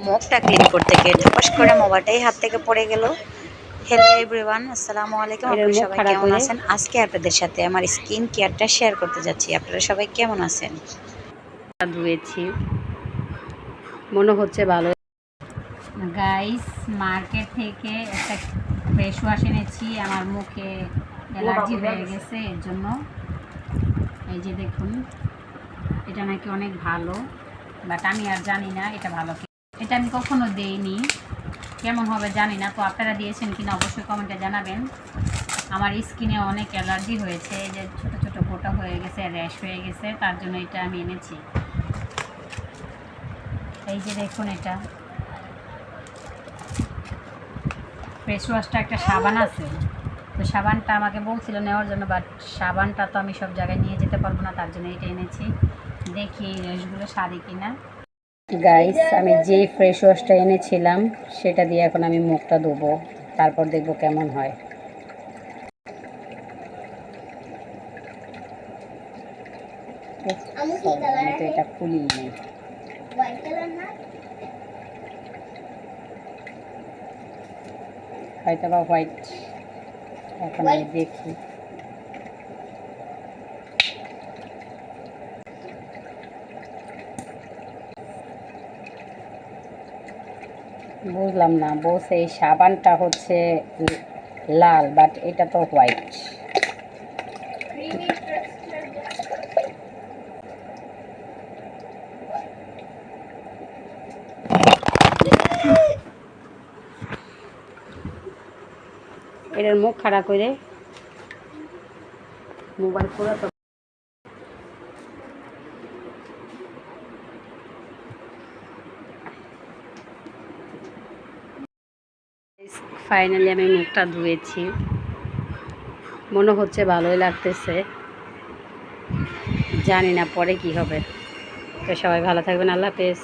মুখটা ক্লিন করতে গিয়ে ঠপাস করে মোবাইলটাই হাত থেকে পড়ে গেল। হ্যালো এভরিওয়ান, আসসালামু আলাইকুম। আপনারা সবাই কেমন আছেন? আজকে আপনাদের সাথে আমার স্কিন কেয়ারটা শেয়ার করতে যাচ্ছি। আপনারা সবাই কেমন আছেন? ধুয়েছি, মনে হচ্ছে ভালো। গাইস, মার্কেট থেকে একটা ফেস ওয়াশ এনেছি। আমার মুখে অ্যালার্জি হয়ে গেছে, এর জন্য। এই যে দেখুন, এটা নাকি অনেক ভালো, বাট আমি আর জানি না এটা ভালো কি। এটা আমি কখনো দেইনি, কেমন হবে জানি না। তো আপনারা দিয়েছেন কিনা অবশ্যই কমেন্টে জানাবেন। আমার স্কিনে অনেক অ্যালার্জি হয়েছে, এই যে ছোটো ছোটো ফোঁটা হয়ে গেছে, র্যাশ হয়ে গেছে, তার জন্য এটা আমি এনেছি। এই যে দেখুন, এটা ফেস ওয়াশটা একটা সাবান আছে, তো সাবানটা আমাকে বলছিল নেওয়ার জন্য, বাট সাবানটা তো আমি সব জায়গায় নিয়ে যেতে পারবো না, তার জন্য এটা এনেছি। দেখি এই র্যাশগুলো সারি কিনা। গাইস, আমি যে ফ্রেশ ওয়াশটা এনেছিলাম সেটা দিয়ে এখন আমি মুখটা ধোবো, তারপর দেখবো কেমন হয়। আমি তো এটা খুলি নেই। হয়তো বা হোয়াইট, এখন আমি দেখি। বুঝলাম না, বলছে এই সাবানটা হচ্ছে লাল, বাট এটা তো হোয়াইট। এটার মুখ খারাপ করে মোবাইল পুরো তো। ফাইনালি আমি মুখটা ধুয়েছি, মনে হচ্ছে ভালোই লাগতেছে, জানি না পরে কি হবে। তো সবাই ভালো থাকবেন, আল্লাহ হাফেজ।